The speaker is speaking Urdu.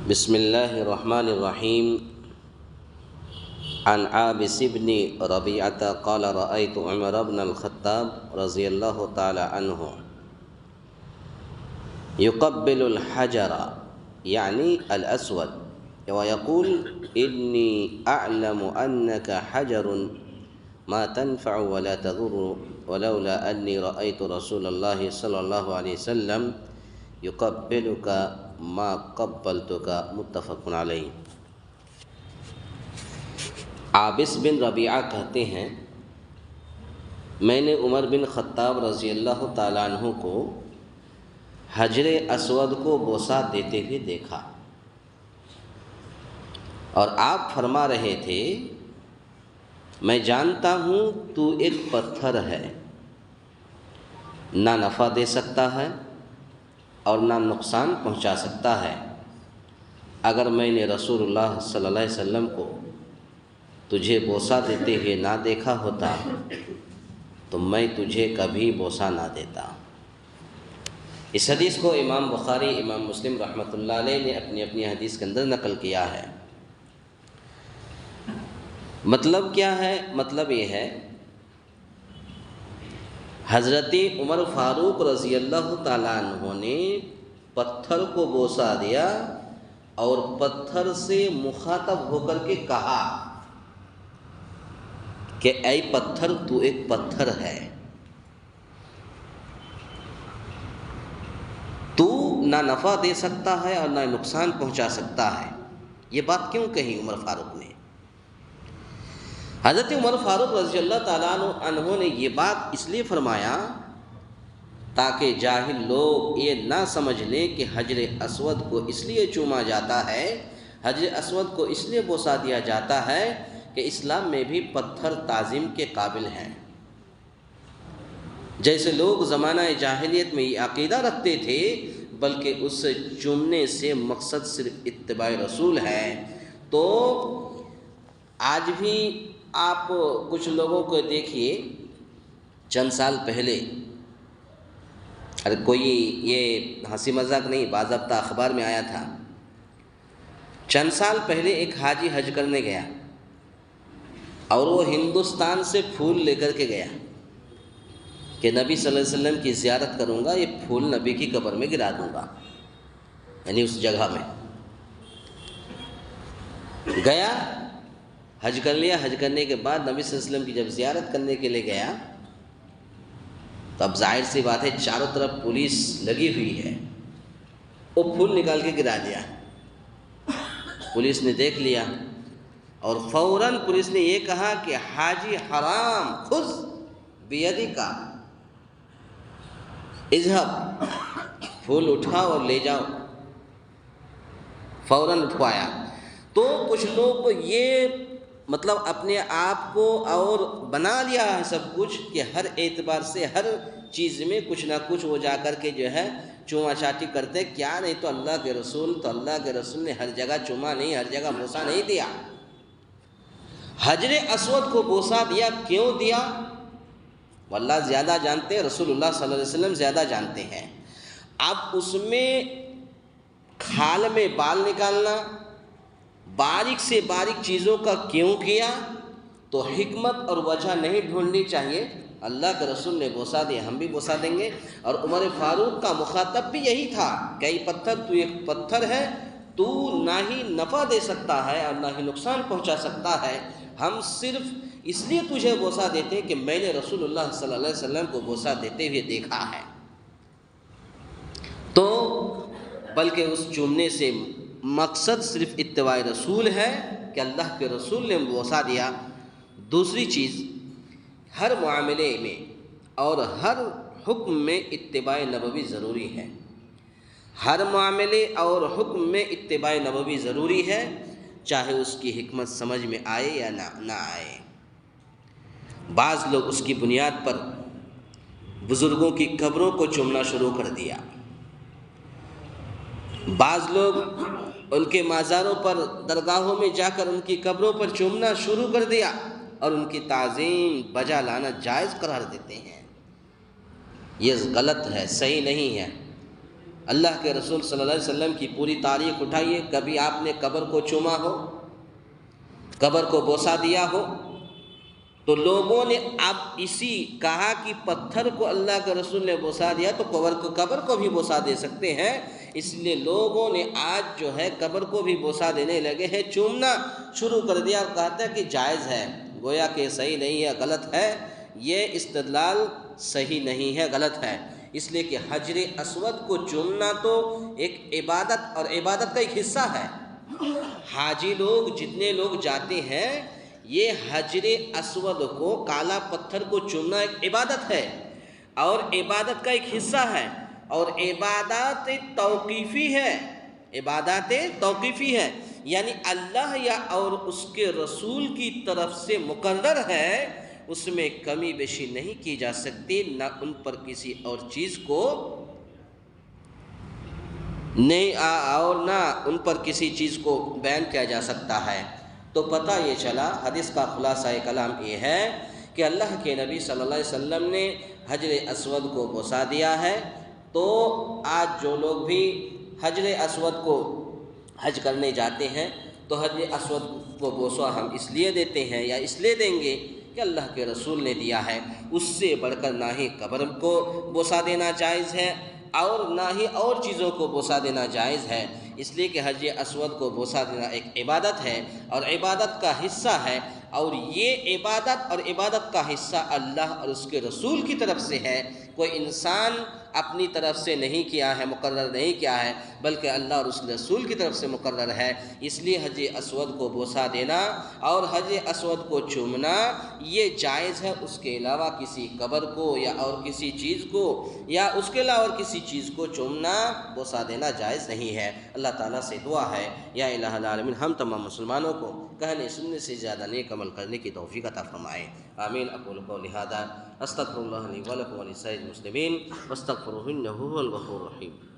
بسم الله الرحمن الرحيم. عن عابس بن ربيعة قال رأيت عمر بن الخطاب رضي الله تعالى عنه يقبل الحجر يعني الأسود ويقول إني أعلم أنك حجر ما تنفع ولا تضر ولولا أني رأيت رسول الله صلى الله عليه وسلم يقبلك ما قبلتك متفق علیہ. عابس بن ربیعہ کہتے ہیں میں نے عمر بن خطاب رضی اللہ تعالیٰ عنہ کو حجر اسود کو بوسہ دیتے ہوئے دیکھا اور آپ فرما رہے تھے میں جانتا ہوں تو ایک پتھر ہے، نہ نفع دے سکتا ہے اور نہ نقصان پہنچا سکتا ہے. اگر میں نے رسول اللہ صلی اللہ علیہ وسلم کو تجھے بوسہ دیتے ہوئے نہ دیکھا ہوتا تو میں تجھے کبھی بوسہ نہ دیتا. اس حدیث کو امام بخاری، امام مسلم رحمۃ اللہ علیہ نے اپنی اپنی حدیث کے اندر نقل کیا ہے. مطلب کیا ہے؟ مطلب یہ ہے حضرت عمر فاروق رضی اللہ تعالیٰ عنہ نے پتھر کو بوسہ دیا اور پتھر سے مخاطب ہو کر کے کہا کہ اے پتھر تو ایک پتھر ہے، تو نہ نفع دے سکتا ہے اور نہ نقصان پہنچا سکتا ہے. یہ بات کیوں کہی عمر فاروق نے؟ حضرت عمر فاروق رضی اللہ تعالیٰ عنہ نے یہ بات اس لیے فرمایا تاکہ جاہل لوگ یہ نہ سمجھ لیں کہ حجر اسود کو اس لیے چوما جاتا ہے، حجر اسود کو اس لیے بوسہ دیا جاتا ہے کہ اسلام میں بھی پتھر تعظیم کے قابل ہیں. جیسے لوگ زمانہ جاہلیت میں یہ عقیدہ رکھتے تھے بلکہ اس سے چومنے سے مقصد صرف اتباع رسول ہے، تو آج بھی آپ کچھ لوگوں کو دیکھیے چند سال پہلے، کوئی یہ ہنسی مذاق نہیں، باضابطہ اخبار میں آیا تھا، چند سال پہلے ایک حاجی حج کرنے گیا اور وہ ہندوستان سے پھول لے کر کے گیا کہ نبی صلی اللہ علیہ وسلم کی زیارت کروں گا، یہ پھول نبی کی قبر میں گرا دوں گا، یعنی اس جگہ میں گیا، حج کر لیا. حج کرنے کے بعد نبی صلی اللہ علیہ وسلم کی جب زیارت کرنے کے لیے گیا تو اب ظاہر سی بات ہے چاروں طرف پولیس لگی ہوئی ہے، وہ پھول نکال کے گرا دیا. پولیس نے دیکھ لیا اور فوراً پولیس نے یہ کہا کہ حاجی حرام خذ بیدک اذهب، پھول اٹھاؤ اور لے جاؤ. فوراً اٹھوایا. تو کچھ لوگ یہ مطلب اپنے آپ کو اور بنا لیا ہے سب کچھ کہ ہر اعتبار سے ہر چیز میں کچھ نہ کچھ وہ جا کر کے جو ہے چوما چاٹی کرتے. کیا نہیں تو اللہ کے رسول نے ہر جگہ چوما نہیں، ہر جگہ بوسہ نہیں دیا. حجر اسود کو بوسہ دیا، کیوں دیا؟ واللہ زیادہ جانتے ہیں، رسول اللہ صلی اللہ علیہ وسلم زیادہ جانتے ہیں. اب اس میں کھال میں بال نکالنا، باریک سے باریک چیزوں کا کیوں کیا؟ تو حکمت اور وجہ نہیں ڈھونڈنی چاہیے. اللہ کے رسول نے بوسہ دیا، ہم بھی بوسہ دیں گے. اور عمر فاروق کا مخاطب بھی یہی تھا کہ اے پتھر تو ایک پتھر ہے، تو نہ ہی نفع دے سکتا ہے اور نہ ہی نقصان پہنچا سکتا ہے. ہم صرف اس لیے تجھے بوسہ دیتے کہ میں نے رسول اللہ صلی اللہ علیہ وسلم کو بوسہ دیتے ہوئے دیکھا ہے. تو بلکہ اس چومنے سے مقصد صرف اتباع رسول ہے کہ اللہ کے رسول نے بوسہ دیا. دوسری چیز، ہر معاملے میں اور ہر حکم میں اتباع نبوی ضروری ہے. ہر معاملے اور حکم میں اتباع نبوی ضروری ہے، چاہے اس کی حکمت سمجھ میں آئے یا نہ آئے. بعض لوگ اس کی بنیاد پر بزرگوں کی قبروں کو چومنا شروع کر دیا. بعض لوگ ان کے مزاروں پر، درگاہوں میں جا کر ان کی قبروں پر چومنا شروع کر دیا اور ان کی تعظیم بجا لانا جائز قرار دیتے ہیں. یہ غلط ہے، صحیح نہیں ہے. اللہ کے رسول صلی اللہ علیہ وسلم کی پوری تاریخ اٹھائیے، کبھی آپ نے قبر کو چوما ہو، قبر کو بوسہ دیا ہو؟ تو لوگوں نے اب اسی کہا کہ پتھر کو اللہ کے رسول نے بوسہ دیا تو قبر کو بھی بوسہ دے سکتے ہیں، اس لیے لوگوں نے آج جو ہے قبر کو بھی بوسہ دینے لگے ہیں، چومنا شروع کر دیا اور کہتے ہیں کہ جائز ہے، گویا کہ صحیح نہیں ہے، غلط ہے، یہ استدلال صحیح نہیں ہے، غلط ہے، اس لیے کہ حجر اسود کو چومنا تو ایک عبادت اور عبادت کا ایک حصہ ہے۔ حاجی لوگ جتنے لوگ جاتے ہیں یہ حجر اسود کو، کالا پتھر کو چومنا ایک عبادت ہے اور عبادت کا ایک حصہ ہے، اور عبادات توقیفی ہے، عبادات توقیفی ہے، یعنی اللہ یا اور اس کے رسول کی طرف سے مقرر ہے، اس میں کمی بیشی نہیں کی جا سکتی، نہ ان پر کسی اور چیز کو نہیں اور نہ ان پر کسی چیز کو بیان کیا جا سکتا ہے۔ تو پتہ یہ چلا، حدیث کا خلاصہ کلام یہ ہے کہ اللہ کے نبی صلی اللہ علیہ وسلم نے حجر اسود کو بوسہ دیا ہے، تو آج جو لوگ بھی حجر اسود کو حج کرنے جاتے ہیں تو حجر اسود کو بوسہ ہم اس لیے دیتے ہیں یا اس لیے دیں گے کہ اللہ کے رسول نے دیا ہے، اس سے بڑھ کر نہ ہی قبر کو بوسہ دینا جائز ہے اور نہ ہی اور چیزوں کو بوسہ دینا جائز ہے، اس لیے کہ حجر اسود کو بوسہ دینا ایک عبادت ہے اور عبادت کا حصہ ہے، اور یہ عبادت اور عبادت کا حصہ اللہ اور اس کے رسول کی طرف سے ہے، کوئی انسان اپنی طرف سے نہیں کیا ہے، مقرر نہیں کیا ہے، بلکہ اللہ اور اس کے رسول کی طرف سے مقرر ہے، اس لیے حجر اسود کو بوسہ دینا اور حجر اسود کو چومنا یہ جائز ہے، اس کے علاوہ کسی قبر کو یا اور کسی چیز کو یا اس کے علاوہ اور کسی چیز کو چومنا، بوسہ دینا جائز نہیں ہے۔ اللہ تعالیٰ سے دعا ہے یا الہ العالمین ہم تمام مسلمانوں کو کہنے سننے سے زیادہ نیک عمل کرنے کی توفیق عطا فرمائے، آمین۔ اقول قولی ھذا استغفر اللہ لی ولکم ولسائر المسلمین واستغفروہ انہ ھو الغفور الرحیم۔